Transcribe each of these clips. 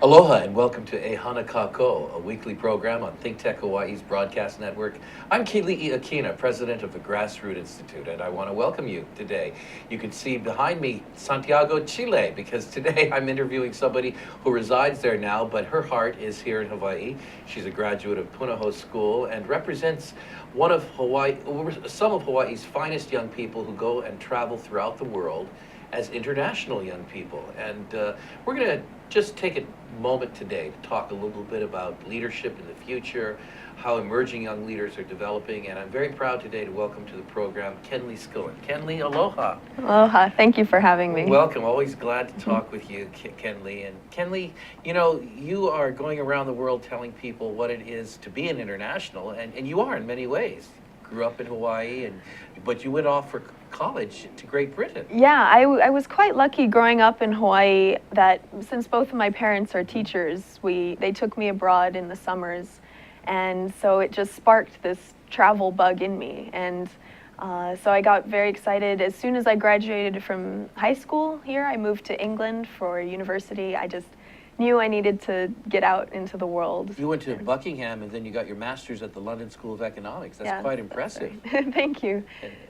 Aloha and welcome to E Hana Kako, a weekly program on Think Tech Hawaii's broadcast network. I'm Kenli Akina, president of the Grassroots Institute, and I want to welcome you today. You can see behind me Santiago, Chile, because today I'm interviewing somebody who resides there now, but her heart is here in Hawaii. She's a graduate of Punahou School and represents some of Hawaii's finest young people who go and travel throughout the world as international young people. And we're going to just take a moment today to talk a little bit about leadership in the future, how emerging young leaders are developing, and I'm very proud today to welcome to the program Kenli Schoolland. Kenli, aloha. Aloha, thank you for having me. Welcome, always glad to talk with you, Kenli. And Kenli, you know, you are going around the world telling people what it is to be an international, and you are in many ways. Grew up in Hawaii, but you went off for college to Great Britain. Yeah, I was quite lucky growing up in Hawaii that since both of my parents are teachers, they took me abroad in the summers, and so it just sparked this travel bug in me. And so I got very excited. As soon as I graduated from high school here, I moved to England for university. I just knew I needed to get out into the world. You went to Buckingham and then you got your master's at the London School of Economics. That's quite impressive. Right. Thank you.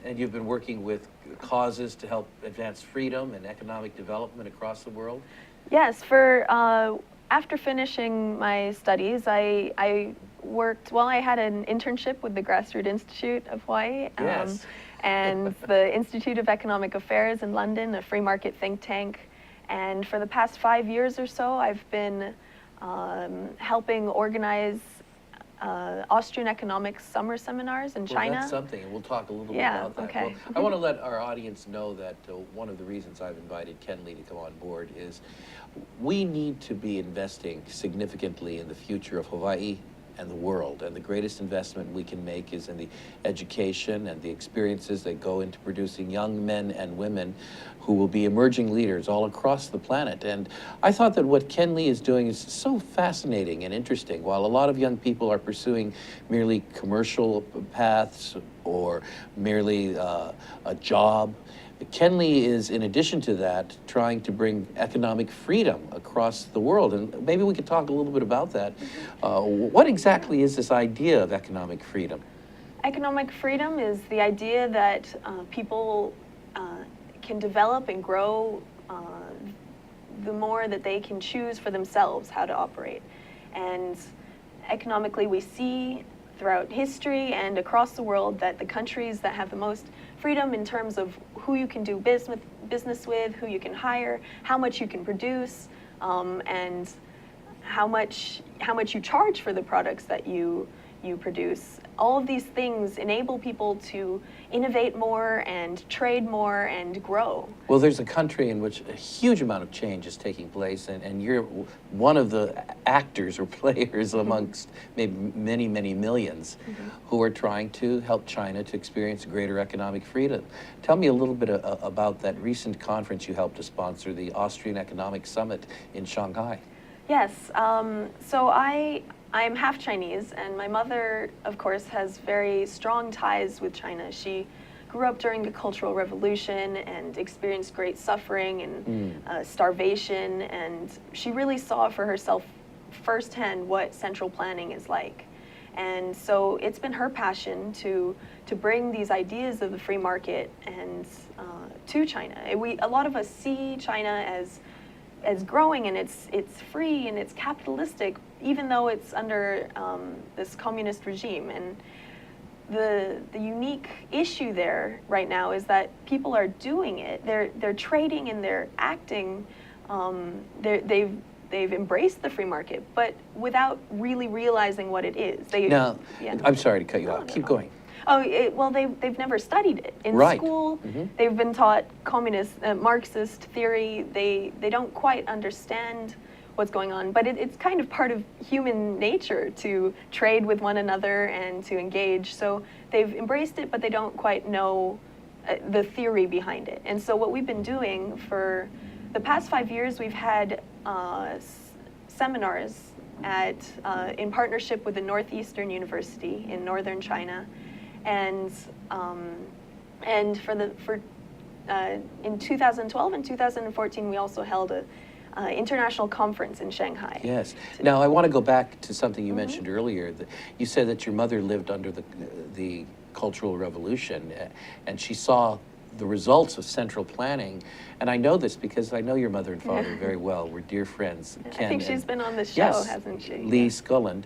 And you've been working with causes to help advance freedom and economic development across the world? Yes, after finishing my studies, I worked, well, I had an internship with the Grassroots Institute of Hawaii. Yes. And the Institute of Economic Affairs in London, a free market think tank. And for the past 5 years or so, I've been helping organize Austrian economics summer seminars in China. That's something, and we'll talk a little bit about that. Okay. Well, I want to let our audience know that one of the reasons I've invited Kenli to come on board is we need to be investing significantly in the future of Hawaii and the world, and the greatest investment we can make is in the education and the experiences that go into producing young men and women who will be emerging leaders all across the planet. And I thought that what Kenli is doing is so fascinating and interesting. While a lot of young people are pursuing merely commercial paths or merely a job, Kenli is, in addition to that, trying to bring economic freedom across the world. And maybe we could talk a little bit about that. What exactly is this idea of economic freedom? Economic freedom is the idea that people can develop and grow the more that they can choose for themselves how to operate. And economically, we see throughout history and across the world that the countries that have the most freedom in terms of who you can do business with, who you can hire, how much you can produce, and how much you charge for the products that you produce. All of these things enable people to innovate more and trade more and grow. Well, there's a country in which a huge amount of change is taking place, and you're one of the actors or players amongst maybe many, many millions who are trying to help China to experience greater economic freedom. Tell me a little bit about that recent conference you helped to sponsor, the Austrian Economic Summit in Shanghai. Yes, so I'm half Chinese, and my mother, of course, has very strong ties with China. She grew up during the Cultural Revolution and experienced great suffering and starvation, and she really saw for herself firsthand what central planning is like. And so it's been her passion to bring these ideas of the free market and to China. A lot of us see China as growing, and it's free and it's capitalistic, even though it's under this communist regime. And the unique issue there right now is that people are doing it. They're trading and they're acting. They've embraced the free market, but without really realizing what it is. I'm sorry to cut you off. Keep going. Well, they've never studied it in school. They've been taught communist, Marxist theory. They don't quite understand what's going on, but it's kind of part of human nature to trade with one another and to engage. So they've embraced it, but they don't quite know the theory behind it. And so what we've been doing for the past 5 years, we've had seminars in partnership with the Northeastern University in northern China. And in 2012 and 2014, we also held international conference in Shanghai. Yes. Now, I want to go back to something you mentioned earlier. That you said that your mother lived under the Cultural Revolution, and she saw the results of central planning. And I know this because I know your mother and father very well. We're dear friends. I think she's been on the show, yes, hasn't she? Lee Schoolland.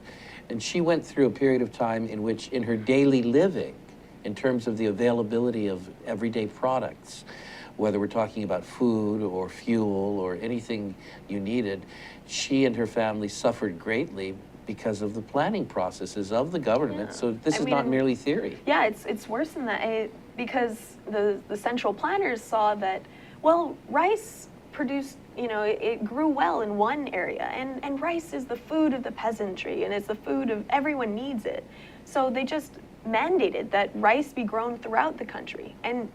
And she went through a period of time in which, in her daily living, in terms of the availability of everyday products, whether we're talking about food or fuel or anything you needed, she and her family suffered greatly because of the planning processes of the government. Yeah. So this is not merely theory. Yeah, it's worse than that, because the central planners saw that, well, rice produced, it grew well in one area, and rice is the food of the peasantry, and it's the food of everyone needs it. So they just mandated that rice be grown throughout the country. And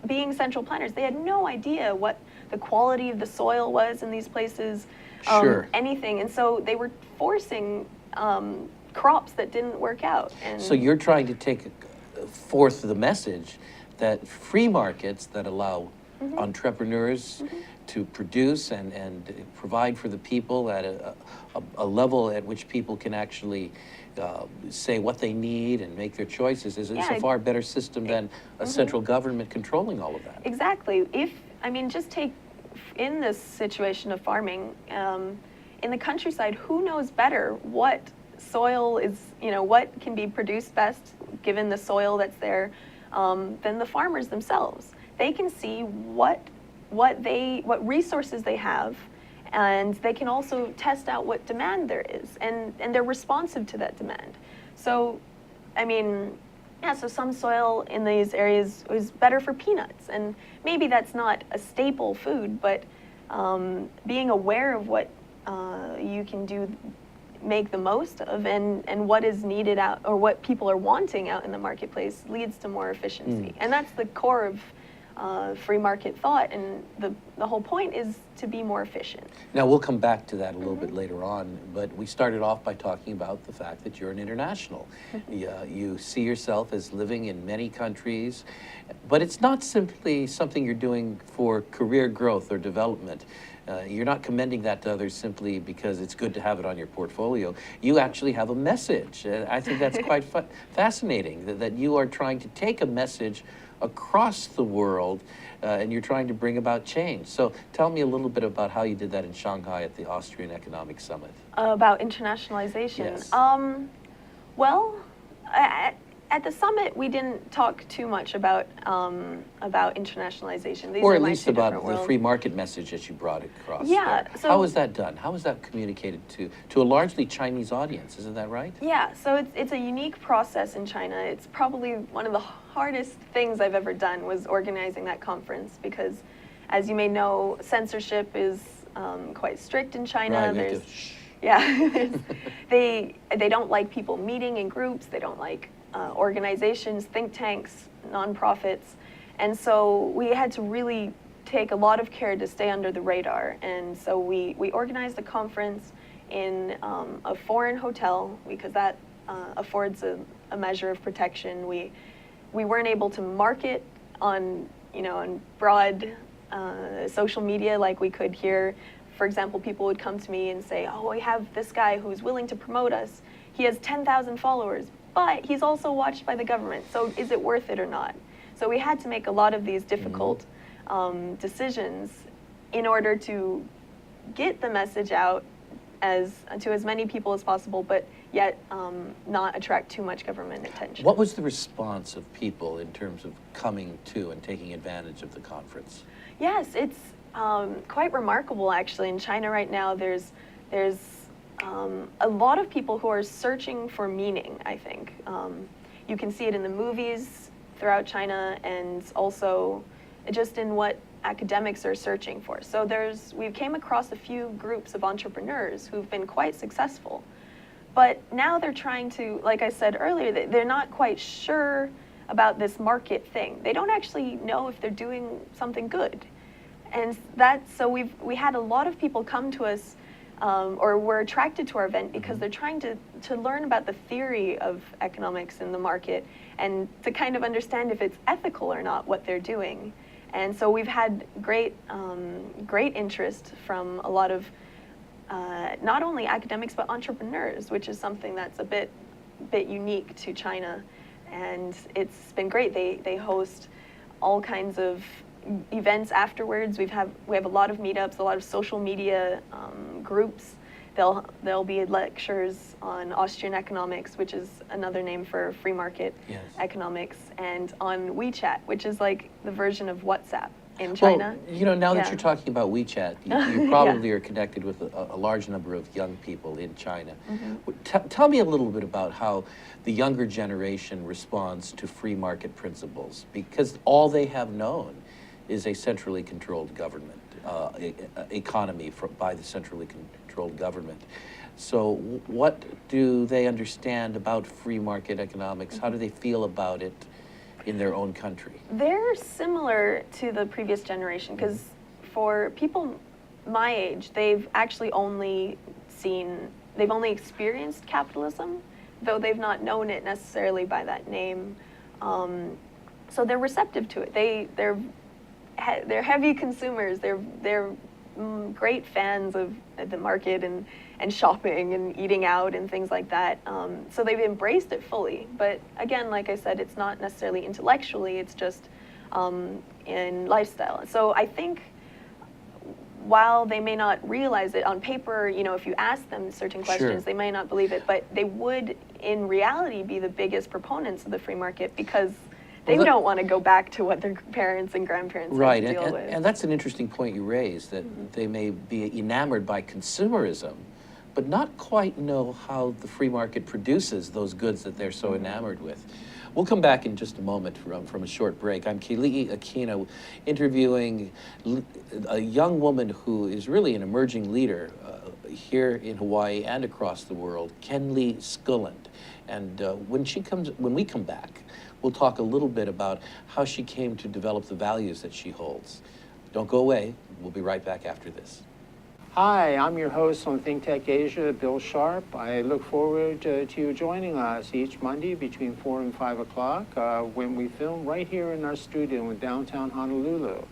being central planners, they had no idea what the quality of the soil was in these places, Sure. anything. And so they were forcing crops that didn't work out. And So you're trying to take forth the message that free markets that allow entrepreneurs to produce and provide for the people at a level at which people can actually say what they need and make their choices is a far better system than a central government controlling all of that. Exactly. Just take in this situation of farming, in the countryside, who knows better what soil is, what can be produced best given the soil that's there, than the farmers themselves. They can see what resources they have, and they can also test out what demand there is, and they're responsive to that demand. So, so some soil in these areas is better for peanuts, and maybe that's not a staple food, but being aware of what you can make the most of, and what is needed out, or what people are wanting out in the marketplace, leads to more efficiency. And that's the core of free market thought, and the whole point is to be more efficient. Now, we'll come back to that a little bit later on, but we started off by talking about the fact that you're an international. You see yourself as living in many countries, but it's not simply something you're doing for career growth or development. You're not commending that to others simply because it's good to have it on your portfolio. You actually have a message. I think that's quite fascinating, that you are trying to take a message across the world, and you're trying to bring about change. So tell me a little bit about how you did that in Shanghai at the Austrian Economic Summit. About internationalization. Yes. Well, at the summit, we didn't talk too much about internationalization. These Or are at my least two about different the worlds. free market message that you brought across. Yeah, there. so- How was that done? How was that communicated to a largely Chinese audience? Isn't that right? Yeah, so it's a unique process in China. It's probably one of the hardest things I've ever done, was organizing that conference, because, as you may know, censorship is quite strict in China. Right, we have There's, to shh. yeah, they don't like people meeting in groups. They don't like organizations, think tanks, nonprofits, and so we had to really take a lot of care to stay under the radar. And so we organized the conference in a foreign hotel, because that affords a measure of protection. We weren't able to market on broad social media like we could here. For example, people would come to me and say, "Oh, we have this guy who's willing to promote us. He has 10,000 followers, but he's also watched by the government. So is it worth it or not?" So we had to make a lot of these difficult decisions in order to get the message out to as many people as possible, but yet not attract too much government attention. What was the response of people in terms of coming to and taking advantage of the conference? Yes, it's quite remarkable, actually. In China right now, there's a lot of people who are searching for meaning, I think. You can see it in the movies throughout China, and also just in what academics are searching for. So we came across a few groups of entrepreneurs who've been quite successful. But now they're trying to, like I said earlier, they're not quite sure about this market thing. They don't actually know if they're doing something good. And so we had a lot of people come to us, or were attracted to our event, because they're trying to learn about the theory of economics in the market, and to kind of understand if it's ethical or not what they're doing. And so we've had great interest from a lot of not only academics but entrepreneurs, which is something that's a bit unique to China. And it's been great. They host all kinds of events afterwards. We have a lot of meetups, a lot of social media groups. There'll be lectures on Austrian economics, which is another name for free market economics, and on WeChat, which is like the version of WhatsApp in China. Well, now that you're talking about WeChat, you probably are connected with a large number of young people in China. Tell me a little bit about how the younger generation responds to free market principles, because all they have known is a centrally controlled government, economy by the centrally controlled government. So what do they understand about free market economics? How do they feel about it in their own country? They're similar to the previous generation, because for people my age, they've only experienced capitalism, though they've not known it necessarily by that name. So they're receptive to it. They're heavy consumers. They're great fans of the market and shopping and eating out and things like that. So they've embraced it fully. But again, like I said, it's not necessarily intellectually, it's just in lifestyle. So I think while they may not realize it on paper, if you ask them certain questions, they may not believe it, but they would in reality be the biggest proponents of the free market, because they don't want to go back to what their parents and grandparents had to deal with. And that's an interesting point you raised, that they may be enamored by consumerism, but not quite know how the free market produces those goods that they're so enamored with. We'll come back in just a moment from a short break. I'm Kenli Schoolland, interviewing a young woman who is really an emerging leader here in Hawaii and across the world, Kenli Schoolland. And when we come back, we'll talk a little bit about how she came to develop the values that she holds. Don't go away. We'll be right back after this. Hi, I'm your host on Think Tech Asia, Bill Sharp. I look forward to you joining us each Monday between 4 and 5 o'clock when we film right here in our studio in downtown Honolulu.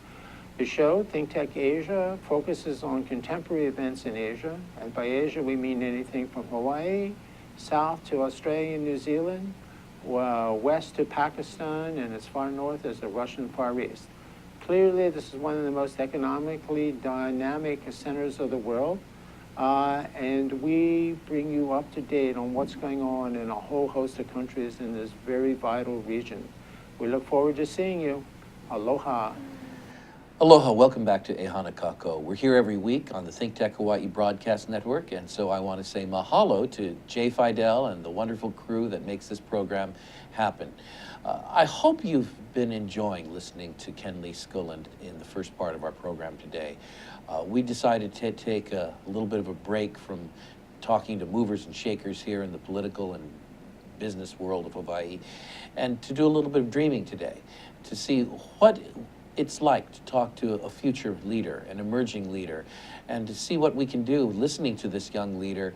The show, Think Tech Asia, focuses on contemporary events in Asia. And by Asia, we mean anything from Hawaii, south to Australia and New Zealand, west to Pakistan, and as far north as the Russian Far East. Clearly, this is one of the most economically dynamic centers of the world, and we bring you up to date on what's going on in a whole host of countries in this very vital region. We look forward to seeing you. Aloha. Aloha, welcome back to Ehana Kako. We're here every week on the Think Tech Hawaii Broadcast Network, and so I want to say mahalo to Jay Fidel and the wonderful crew that makes this program happen. I hope you've been enjoying listening to Kenli Schoolland in the first part of our program today. We decided to take a little bit of a break from talking to movers and shakers here in the political and business world of Hawaii, and to do a little bit of dreaming today, to see what it's like to talk to a future leader, an emerging leader, and to see what we can do listening to this young leader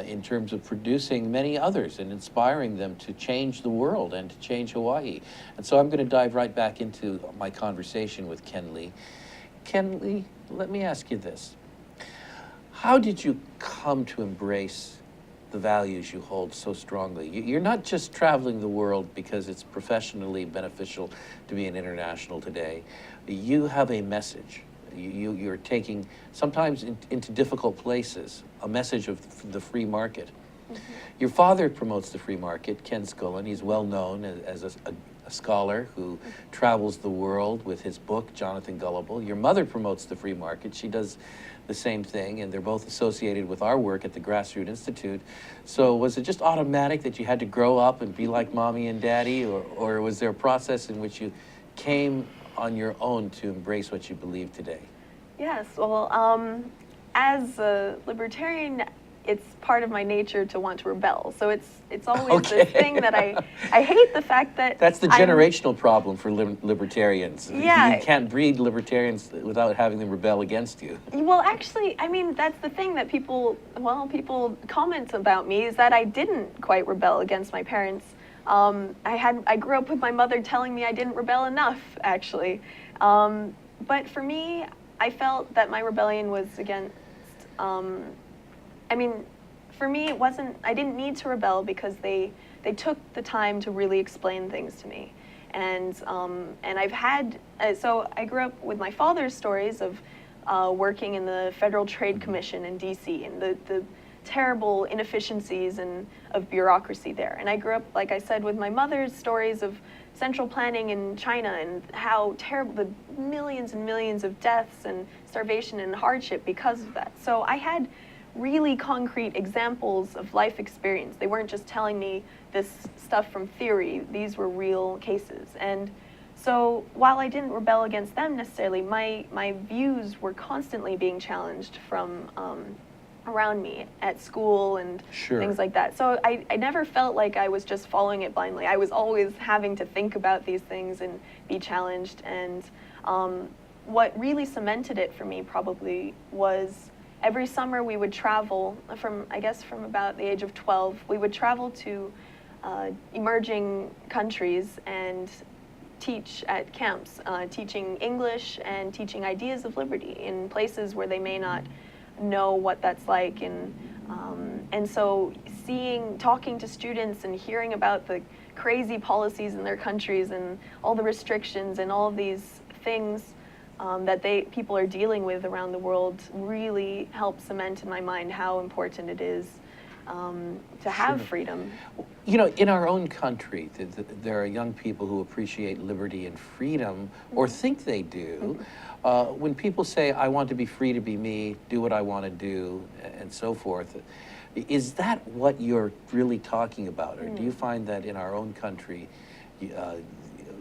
in terms of producing many others and inspiring them to change the world and to change Hawaii. And so I'm going to dive right back into my conversation with Kenli. Kenli, let me ask you this. How did you come to embrace the values you hold so strongly? You're not just traveling the world because it's professionally beneficial to be an international today. You have a message. You're taking, sometimes into difficult places, a message of the free market. Your father promotes the free market, Ken Schoolland. He's well known as a scholar who travels the world with his book, Jonathan Gullible. Your mother promotes the free market. She does the same thing, and they're both associated with our work at the Grassroots Institute. So was it just automatic that you had to grow up and be like mommy and daddy, or was there a process in which you came on your own to embrace what you believe today? Yes, well, as a libertarian, it's part of my nature to want to rebel. So it's always this thing that I hate the fact that that's the generational problem for libertarians. Yeah. You can't breed libertarians without having them rebel against you. Well, actually, I mean, that's the thing that people comment about me, is that I didn't quite rebel against my parents. I grew up with my mother telling me I didn't rebel enough, actually. But for me, I felt that my rebellion was against, I mean, for me, it wasn't, I didn't need to rebel because they took the time to really explain things to me. And I've had, so I grew up with my father's stories of working in the Federal Trade Commission in DC and the terrible inefficiencies of bureaucracy there. And I grew up, like I said, with my mother's stories of central planning in China and how terrible, the millions and millions of deaths and starvation and hardship because of that. So I had really concrete examples of life experience. They weren't just telling me this stuff from theory, these were real cases. And so while I didn't rebel against them necessarily, my views were constantly being challenged from around me at school and things like that. So I never felt like I was just following it blindly. I was always having to think about these things and be challenged. And what really cemented it for me probably was every summer we would travel from about the age of 12, we would travel to emerging countries and teach at camps, teaching English and teaching ideas of liberty in places where they may not know what that's like. And so talking to students and hearing about the crazy policies in their countries and all the restrictions and all of these things that people are dealing with around the world really helped cement in my mind how important it is to have freedom. You know, in our own country, there are young people who appreciate liberty and freedom, or think they do. When people say, I want to be free to be me, do what I want to do, and so forth, is that what you're really talking about? Or do you find that in our own country,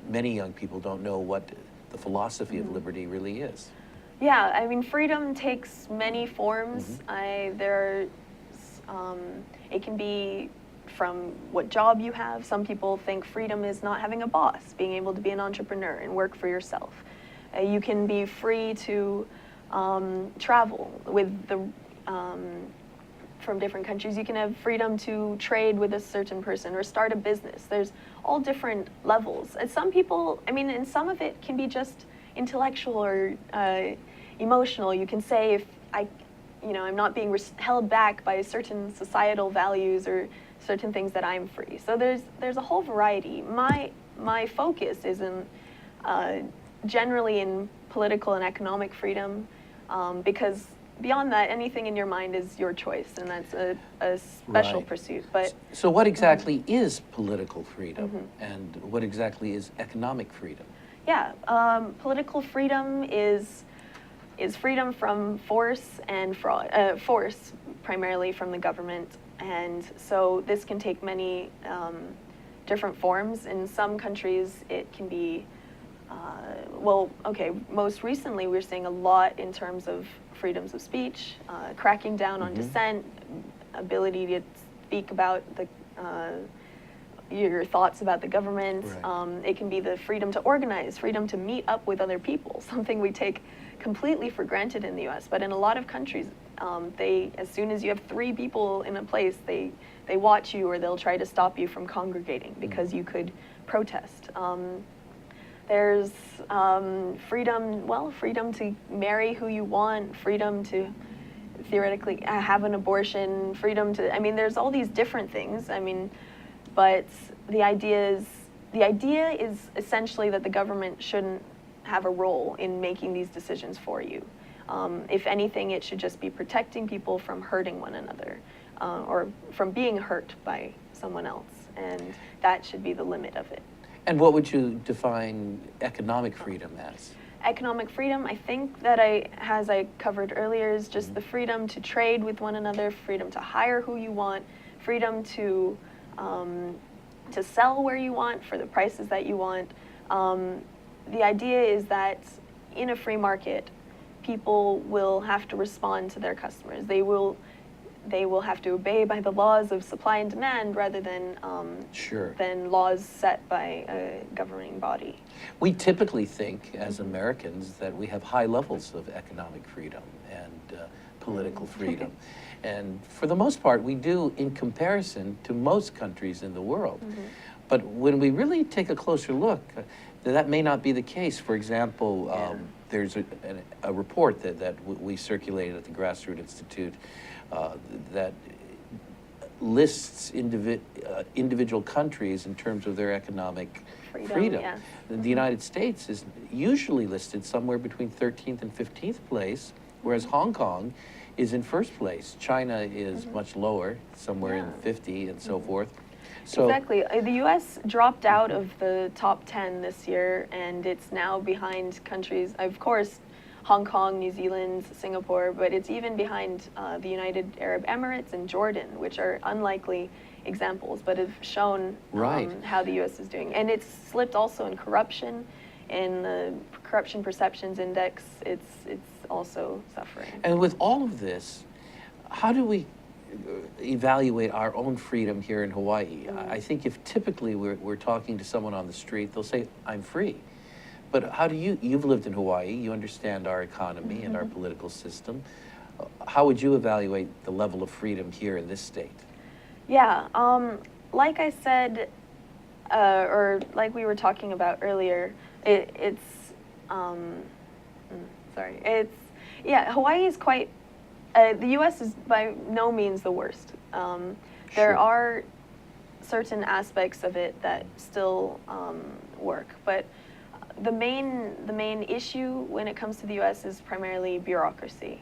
many young people don't know what the philosophy of liberty really is? Yeah, I mean, freedom takes many forms. It can be from what job you have. Some people think freedom is not having a boss, being able to be an entrepreneur and work for yourself. You can be free to travel with from different countries. You can have freedom to trade with a certain person or start a business. There's all different levels. And some people, I mean, and some of it can be just intellectual or emotional. You can say, if I'm not being held back by certain societal values or certain things, that I'm free. So there's a whole variety. My focus is in generally in political and economic freedom, because beyond that, anything in your mind is your choice, and that's a special pursuit. But so what exactly is political freedom, and what exactly is economic freedom? Yeah, political freedom is freedom from force and fraud, force primarily from the government. And so this can take many different forms. In some countries, it can be, most recently we're seeing a lot in terms of freedoms of speech, cracking down on dissent, ability to speak about your thoughts about the government. Right. It can be the freedom to organize, freedom to meet up with other people, something we take completely for granted in the US. But in a lot of countries, as soon as you have 3 people in a place, they watch you, or they'll try to stop you from congregating because you could protest. There's freedom to marry who you want, freedom to theoretically have an abortion, freedom to, there's all these different things. But the idea is essentially that the government shouldn't have a role in making these decisions for you. If anything, it should just be protecting people from hurting one another, or from being hurt by someone else, and that should be the limit of it. And what would you define economic freedom as? Economic freedom, I think that as I covered earlier, is just the freedom to trade with one another, freedom to hire who you want, freedom to sell where you want for the prices that you want. The idea is that in a free market, people will have to respond to their customers. They will have to obey by the laws of supply and demand rather than laws set by a governing body. We typically think, as Americans, that we have high levels of economic freedom and political freedom. And for the most part, we do in comparison to most countries in the world. But when we really take a closer look, that may not be the case. For example, Yeah. there's a report that we circulated at the Grassroots Institute that lists individual countries in terms of their economic freedom. Yeah. The United States is usually listed somewhere between 13th and 15th place, whereas Hong Kong is in first place. China is much lower, somewhere in 50 and so forth. So, Exactly. The U.S. dropped out of the top 10 this year, and it's now behind countries, of course, Hong Kong, New Zealand, Singapore, but it's even behind the United Arab Emirates and Jordan, which are unlikely examples, but have shown Right. how the U.S. is doing. And it's slipped also in corruption. In the Corruption Perceptions Index, it's also suffering. and with all of this, how do we evaluate our own freedom here in Hawaii? I think if typically we're talking to someone on the street, they'll say, I'm free. But how do you've lived in Hawaii, you understand our economy and our political system. How would you evaluate the level of freedom here in this state? Yeah, like I said, or like we were talking about earlier, Hawaii is quite, the U.S. is by no means the worst. There Sure. are certain aspects of it that still work, but the main issue when it comes to the U.S. is primarily bureaucracy.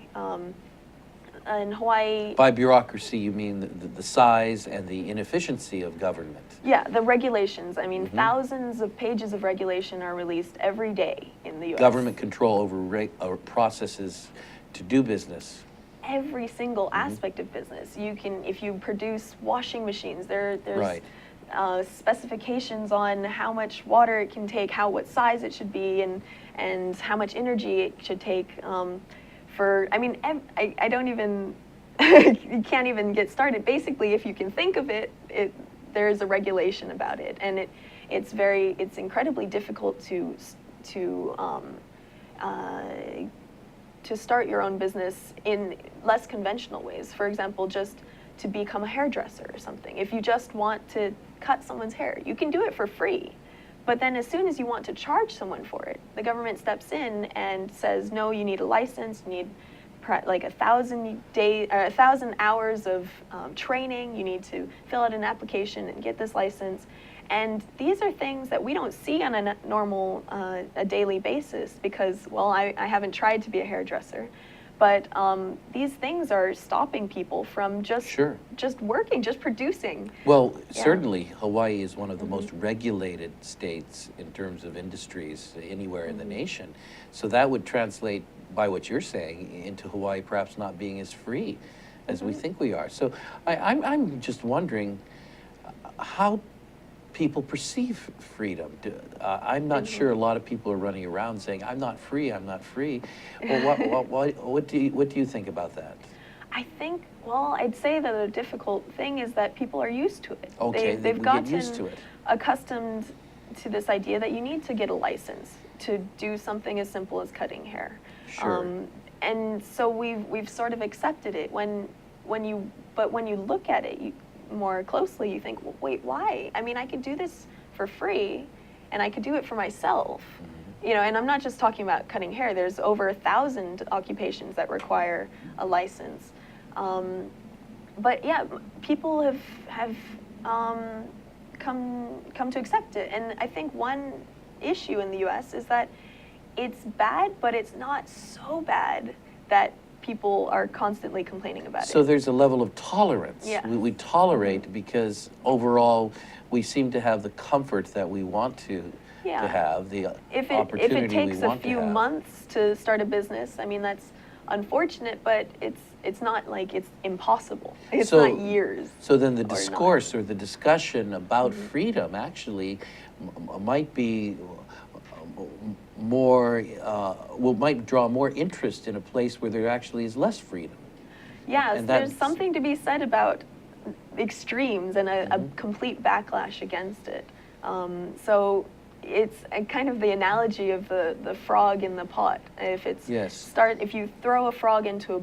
In Hawaii, By bureaucracy, you mean the size and the inefficiency of government. yeah, the regulations. I mean, thousands of pages of regulation are released every day in the U.S. Government control over processes to do business. Every single aspect of business. You can, if you produce washing machines, there's Right. Specifications on how much water it can take, what size it should be, and how much energy it should take. I don't even, you can't even get started. Basically, if you can think of it, there's a regulation about it, and it's incredibly difficult to start your own business in less conventional ways. For example, just to become a hairdresser or something. If you just want to cut someone's hair, you can do it for free. But then as soon as you want to charge someone for it, the government steps in and says, no, you need a license, you need like 1,000 hours of training, you need to fill out an application and get this license. And these are things that we don't see on a normal, a daily basis because, well, I haven't tried to be a hairdresser. But these things are stopping people from just working, just producing. Well, certainly Hawaii is one of the most regulated states in terms of industries anywhere in the nation. So that would translate, by what you're saying, into Hawaii perhaps not being as free as we think we are. So I'm just wondering how people perceive freedom. I'm not sure a lot of people are running around saying, I'm not free, I'm not free. Well, what do you think about that? I think, well, I'd say that the difficult thing is that people are used to it. Okay, they've we gotten get used to it. accustomed to this idea that you need to get a license to do something as simple as cutting hair. Sure. And so we've sort of accepted it. When you look at it, more closely, you think, well, wait, why? I mean, I could do this for free, and I could do it for myself. You know, and I'm not just talking about cutting hair. There's over 1,000 occupations that require a license. But yeah, people have come to accept it. And I think one issue in the U.S. is that it's bad, but it's not so bad that people are constantly complaining about it. So there's a level of tolerance. Yeah. We tolerate because overall we seem to have the comfort that we want to have, the opportunity if it takes we want a few to have. months to start a business, I mean, that's unfortunate, but it's not like it's impossible. It's not years. So then the discourse or the discussion about freedom actually might be more, might draw more interest in a place where there actually is less freedom. Yes, And there's that's- something to be said about extremes and a complete backlash against it. So it's a kind of the analogy of the frog in the pot. If if you throw a frog into a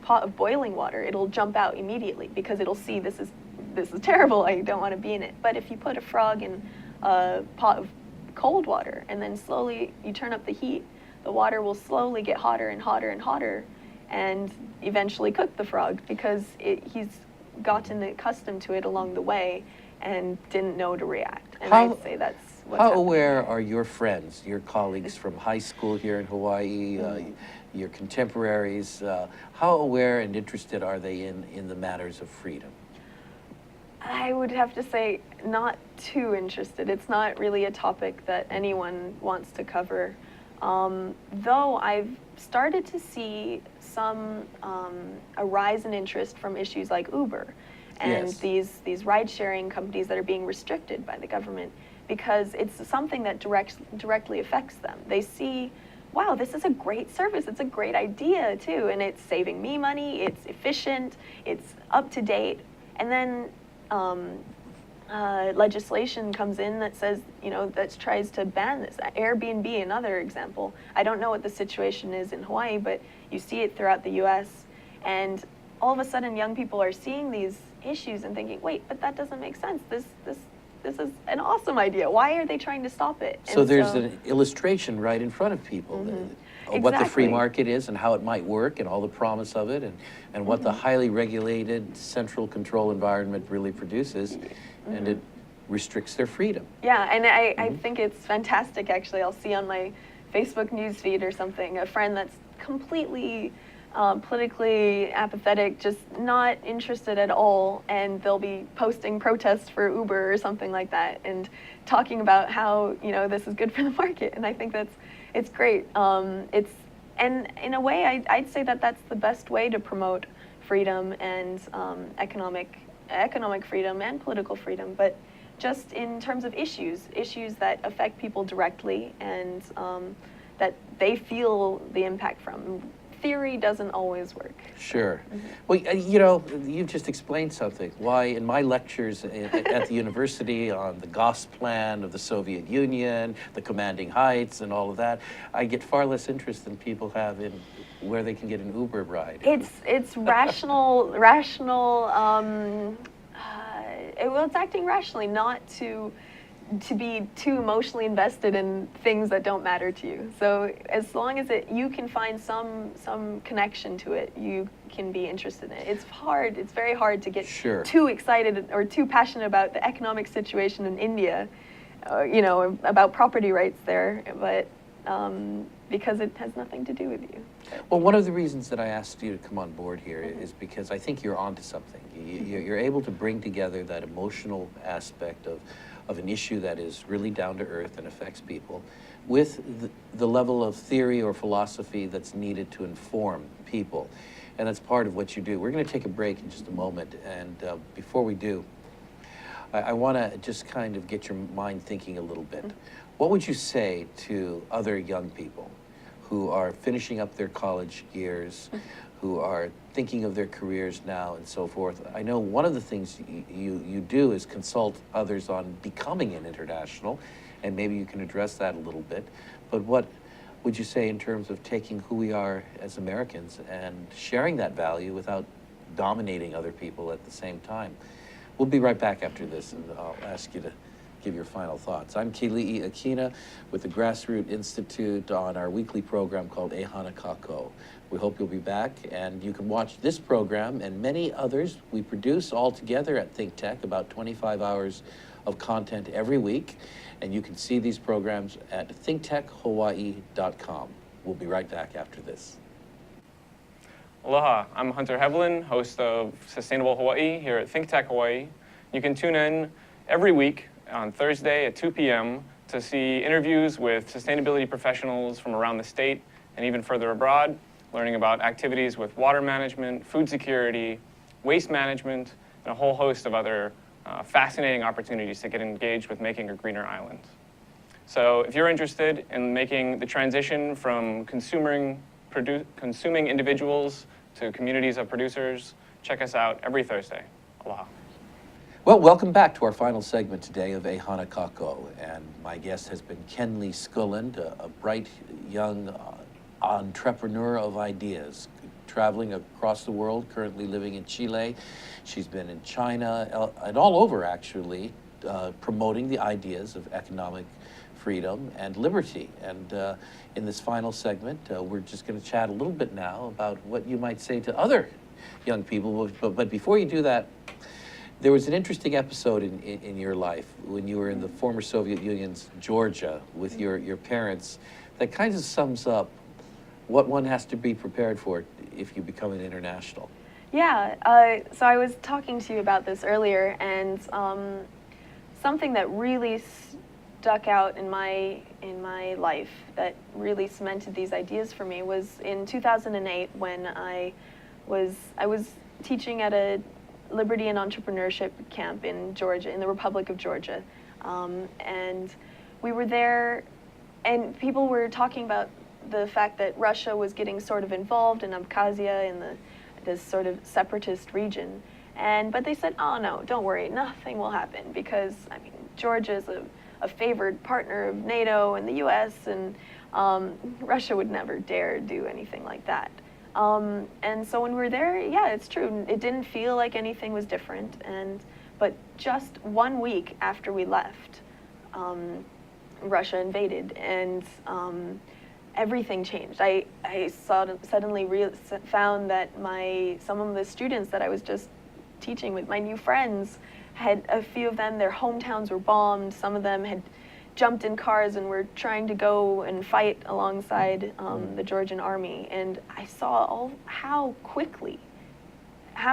pot of boiling water, it'll jump out immediately because it'll see this is terrible. I don't want to be in it. But if you put a frog in a pot of cold water, and then slowly you turn up the heat, the water will slowly get hotter and hotter and hotter, and eventually cook the frog, because he's gotten accustomed to it along the way and didn't know to react. And I'd say that's what's How happening. aware are your friends, your colleagues from high school here in Hawaii, your contemporaries, how aware and interested are they in the matters of freedom? I would have to say not too interested. It's not really a topic that anyone wants to cover. Though I've started to see some a rise in interest from issues like Uber and Yes. these ride-sharing companies that are being restricted by the government, because it's something that directly affects them. They see, wow, this is a great service, it's a great idea too, and it's saving me money, it's efficient, it's up to date, and then legislation comes in that says, that tries to ban this. Airbnb, another example. I don't know what the situation is in Hawaii, but you see it throughout the US, and all of a sudden young people are seeing these issues and thinking, wait, but that doesn't make sense. This is an awesome idea. Why are they trying to stop it? So there's an illustration right in front of people of what the free Exactly. market is and how it might work and all the promise of it and what the highly regulated central control environment really produces, and it restricts their freedom. Yeah, and I think it's fantastic, actually. I'll see on my Facebook news feed or something a friend that's completely politically apathetic, just not interested at all, and they'll be posting protests for Uber or something like that and talking about how, this is good for the market. And I think it's great. And in a way, I'd say that that's the best way to promote freedom and economic freedom and political freedom, but just in terms of issues that affect people directly and that they feel the impact from. Theory doesn't always work. Sure. Well, you've just explained something. Why in my lectures at the university on the Goss plan of the Soviet Union, the commanding heights and all of that, I get far less interest than people have in where they can get an Uber ride. It's rational. Well, it's acting rationally, not to be too emotionally invested in things that don't matter to you. So as long as you can find some connection to it, you can be interested in it. It's very hard to get too excited or too passionate about the economic situation in India, about property rights there, but because it has nothing to do with you. Well, one of the reasons that I asked you to come on board here is because I think you're onto something. You're able to bring together that emotional aspect of an issue that is really down to earth and affects people with the level of theory or philosophy that's needed to inform people. And that's part of what you do. We're going to take a break in just a moment. And before we do, I want to just kind of get your mind thinking a little bit. What would you say to other young people who are finishing up their college years, who are thinking of their careers now and so forth? I know one of the things you do is consult others on becoming an international, and maybe you can address that a little bit. But what would you say in terms of taking who we are as Americans and sharing that value without dominating other people at the same time? We'll be right back after this, and I'll ask you to give your final thoughts. I'm Kenli Schoolland with the Grassroots Institute on our weekly program called Ehana Kako. We hope you'll be back, and you can watch this program and many others we produce all together at ThinkTech, about 25 hours of content every week, and you can see these programs at thinktechhawaii.com. We'll be right back after this. Aloha, I'm Hunter Hevelin, host of Sustainable Hawaii here at ThinkTech Hawaii. You can tune in every week on Thursday at 2 p.m. to see interviews with sustainability professionals from around the state and even further abroad, learning about activities with water management, food security, waste management, and a whole host of other fascinating opportunities to get engaged with making a greener island. So if you're interested in making the transition from consuming individuals to communities of producers, check us out every Thursday. Aloha. Well, welcome back to our final segment today of Ehana Kako, and my guest has been Kenli Schoolland, a bright young entrepreneur of ideas, traveling across the world, currently living in Chile. She's been in China and all over, actually, promoting the ideas of economic freedom and liberty. And in this final segment, we're just going to chat a little bit now about what you might say to other young people. But before you do that, there was an interesting episode in your life when you were in the former Soviet Union's Georgia with your parents that kind of sums up what one has to be prepared for if you become an international. Yeah, so I was talking to you about this earlier, and something that really stuck out in my life that really cemented these ideas for me was in 2008 when I was teaching at a Liberty and Entrepreneurship camp in Georgia, in the Republic of Georgia, and we were there, and people were talking about the fact that Russia was getting sort of involved in Abkhazia, in this sort of separatist region. But they said, oh no, don't worry, nothing will happen, because I mean, Georgia is a favored partner of NATO and the US, and Russia would never dare do anything like that. And so when we were there, yeah, it's true, it didn't feel like anything was different. But just 1 week after we left, Russia invaded, and everything changed. I suddenly found that some of the students that I was just teaching with, my new friends, had a few of them, their hometowns were bombed. Some of them had jumped in cars and were trying to go and fight alongside the Georgian army. And I saw how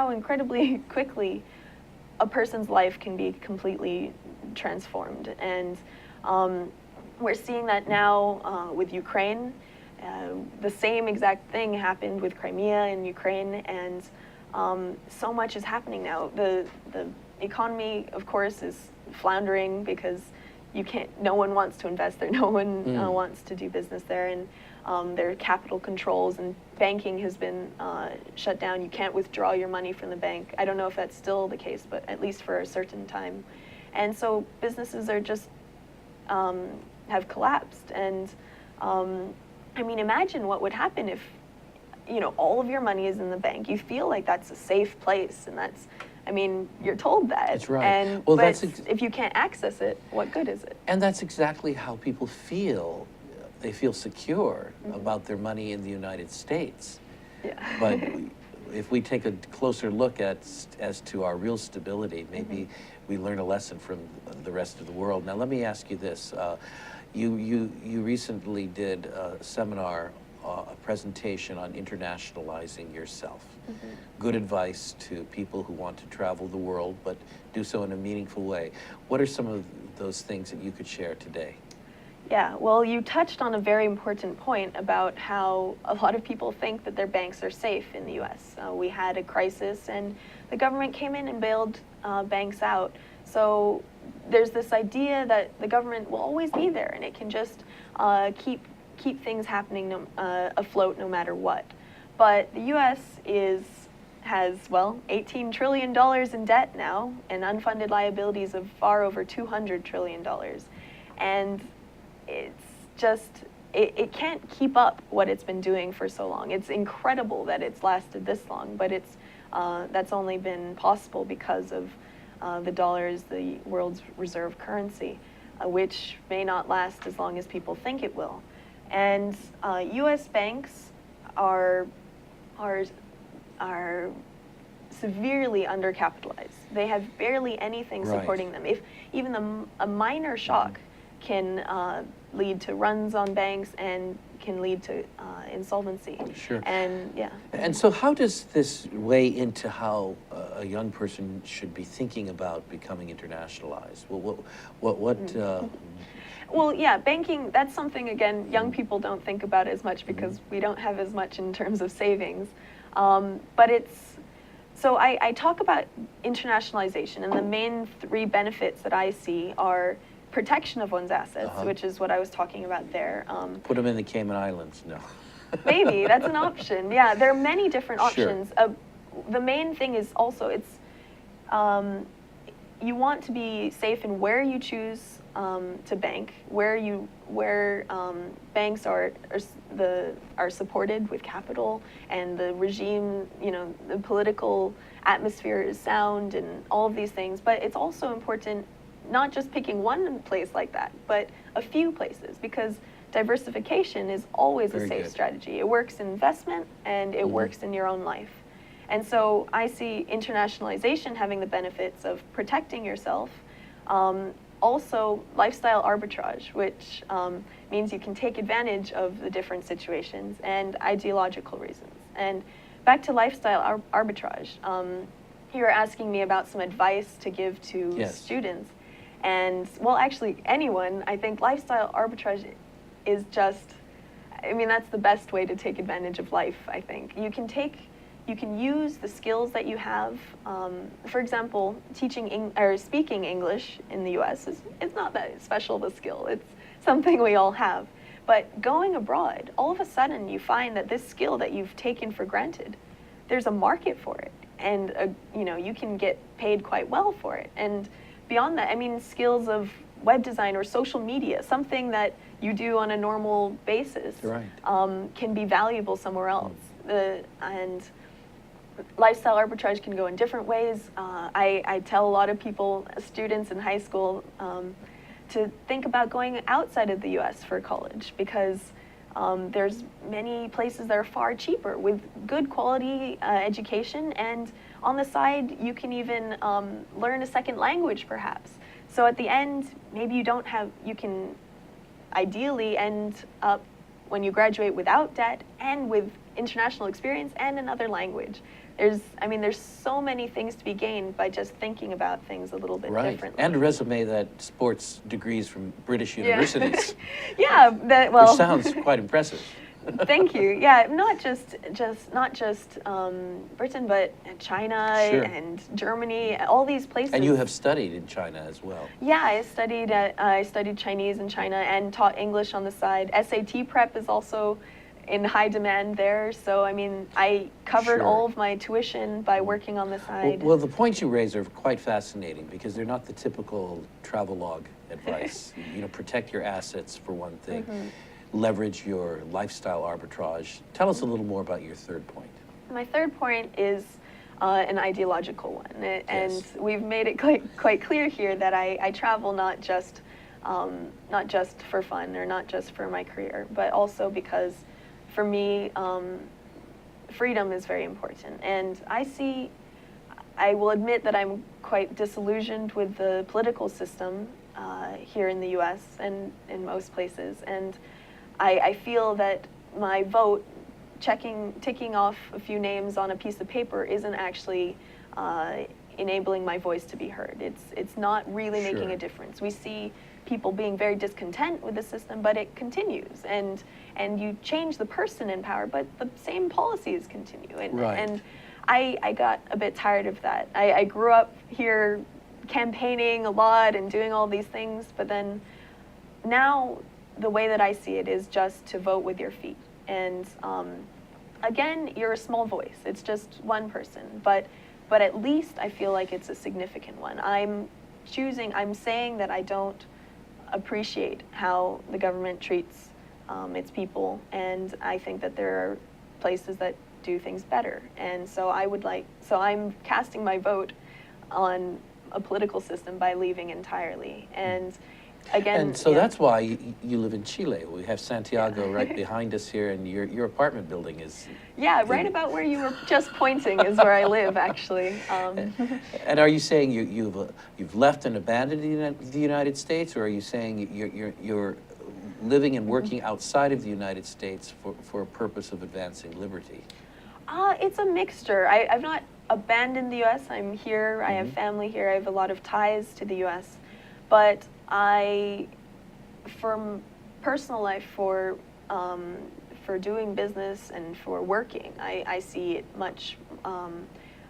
incredibly quickly a person's life can be completely transformed. And we're seeing that now with Ukraine. The same exact thing happened with Crimea and Ukraine, and so much is happening now. The economy, of course, is floundering because no one wants to invest there, no one wants to do business there, and there are capital controls, and banking has been shut down. You can't withdraw your money from the bank. I don't know if that's still the case, but at least for a certain time. And so businesses are just have collapsed. And I mean, imagine what would happen if, all of your money is in the bank. You feel like that's a safe place, and you're told that. That's right. And Well, but if you can't access it, what good is it? And that's exactly how people feel. They feel secure about their money in the United States. Yeah. But if we take a closer look as to our real stability, maybe we learn a lesson from the rest of the world. Now, let me ask you this. You recently did a seminar, a presentation on internationalizing yourself. Good advice to people who want to travel the world, but do so in a meaningful way. What are some of those things that you could share today? Yeah, well, you touched on a very important point about how a lot of people think that their banks are safe in the U.S. We had a crisis, and the government came in and bailed banks out. So there's this idea that the government will always be there, and it can just keep things happening afloat no matter what. But the U.S. has $18 trillion in debt now, and unfunded liabilities of far over $200 trillion. And it's just, it can't keep up what it's been doing for so long. It's incredible that it's lasted this long, but that's only been possible because of the dollar is the world's reserve currency, which may not last as long as people think it will. And U.S. banks are severely undercapitalized. They have barely anything supporting them. If even a minor shock can lead to runs on banks and can lead to insolvency. Sure. And yeah. And so how does this weigh into how a young person should be thinking about becoming internationalized? Well, Well, yeah, banking, that's something, again, young people don't think about as much because we don't have as much in terms of savings. But so I talk about internationalization, and the main 3 benefits that I see are protection of one's assets, which is what I was talking about there. Put them in the Cayman Islands, no. Maybe, that's an option. Yeah, there are many different options. Sure. The main thing is also, you want to be safe in where you choose to bank, where banks are supported with capital, and the regime, the political atmosphere is sound, and all of these things. But it's also important not just picking one place like that, but a few places, because diversification is always a Very safe good. strategy. It works in investment and it works in your own life. And so I see internationalization having the benefits of protecting yourself, also lifestyle arbitrage, which means you can take advantage of the different situations, and ideological reasons. And back to lifestyle arbitrage, you were asking me about some advice to give to Yes. students. And, well, actually, anyone. I think lifestyle arbitrage is just, I mean, that's the best way to take advantage of life, I think. You can use the skills that you have. For example, speaking English in the US it's not that special of a skill. It's something we all have. But going abroad, all of a sudden you find that this skill that you've taken for granted, there's a market for it. And you can get paid quite well for it. And beyond that, I mean, skills of web design or social media, something that you do on a normal basis, Right. Can be valuable somewhere else. And lifestyle arbitrage can go in different ways. I tell a lot of people, students in high school, to think about going outside of the US for college, because there's many places that are far cheaper with good quality education, and on the side you can even learn a second language perhaps. So at the end, maybe you can ideally end up when you graduate without debt and with international experience and another language. There's so many things to be gained by just thinking about things a little bit Right. differently. And a resume that sports degrees from British universities, Yeah, which sounds quite impressive. Thank you. Yeah, not just Britain, but China Sure. and Germany, all these places. And you have studied in China as well. Yeah, I studied Chinese in China and taught English on the side. SAT prep is also in high demand there. So I mean, I covered Sure. all of my tuition by working on the side. Well, the points you raise are quite fascinating because they're not the typical travelogue advice. Protect your assets for one thing. Leverage your lifestyle arbitrage. Tell us a little more about your third point. My third point is an ideological one, and Yes. we've made it quite clear here that I travel not just for fun or not just for my career, but also because for me, freedom is very important. And I will admit that I'm quite disillusioned with the political system here in the US and in most places. And I feel that my vote, ticking off a few names on a piece of paper, isn't actually enabling my voice to be heard. It's not really making Sure. a difference. We see people being very discontent with the system, but it continues. And you change the person in power, but the same policies continue. Right. And I got a bit tired of that. I grew up here campaigning a lot and doing all these things, but then now the way that I see it is just to vote with your feet. And again, you're a small voice. It's just one person, but at least I feel like it's a significant one. I'm saying that I don't appreciate how the government treats its people, and I think that there are places that do things better. And so I'm casting my vote on a political system by leaving entirely. And again, And so yeah. that's why you live in Chile. We have Santiago right behind us here, and your apartment building is... Yeah, right about where you were just pointing is where I live, actually. And are you saying you've left and abandoned the United States, or are you saying you're living and working outside of the United States for a purpose of advancing liberty? It's a mixture. I've not abandoned the U.S. I'm here. I have family here. I have a lot of ties to the U.S. But for personal life, for doing business and for working, I see it much.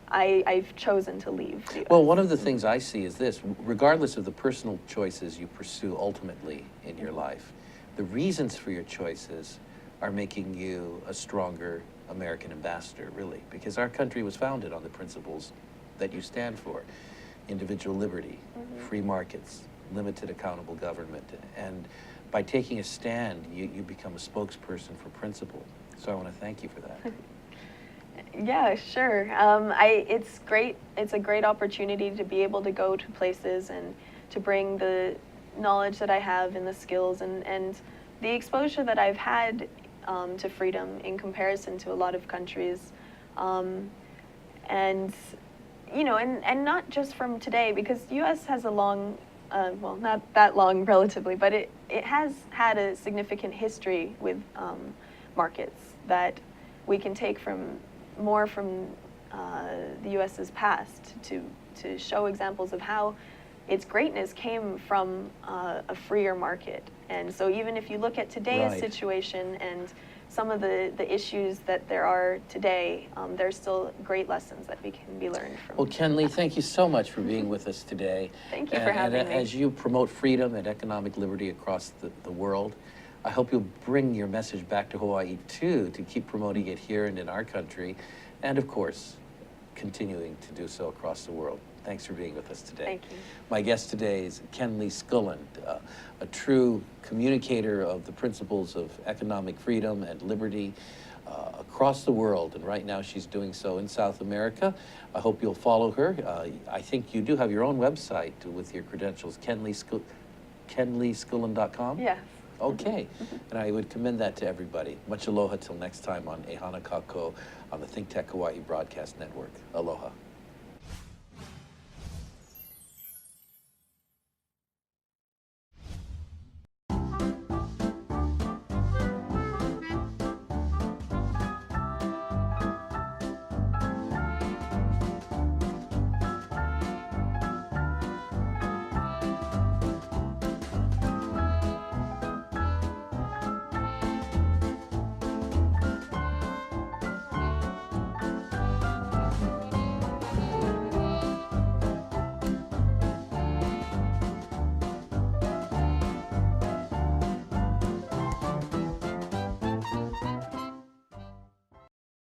I've chosen to leave the US. Well, one of the things I see is this: regardless of the personal choices you pursue ultimately in your life, the reasons for your choices are making you a stronger American ambassador, really, because our country was founded on the principles that you stand for: individual liberty, free markets, limited accountable government. And by taking a stand, you become a spokesperson for principle. So I want to thank you for that. Yeah, sure. It's great. It's a great opportunity to be able to go to places and to bring the knowledge that I have and the skills and the exposure that I've had to freedom in comparison to a lot of countries. And you know, and not just from today, because U.S. has a long, well, not that long relatively, but it has had a significant history with markets that we can take from more from the U.S.'s past to show examples of how its greatness came from a freer market. And so even if you look at today's Right. situation and some of the issues that there are today, there's still great lessons that can be learned from. Well, Kenli, thank you so much for being with us today. Thank you for having me. As you promote freedom and economic liberty across the world, I hope you'll bring your message back to Hawaii too, to keep promoting it here and in our country, and of course, continuing to do so across the world. Thanks for being with us today. Thank you. My guest today is Kenli Schoolland, a true communicator of the principles of economic freedom and liberty across the world. And right now she's doing so in South America. I hope you'll follow her. I think you do have your own website with your credentials, kenlischooland.com? Yes. Okay, and I would commend that to everybody. Much aloha till next time on Ehana Kako on the Think Tech Hawaii Broadcast Network. Aloha.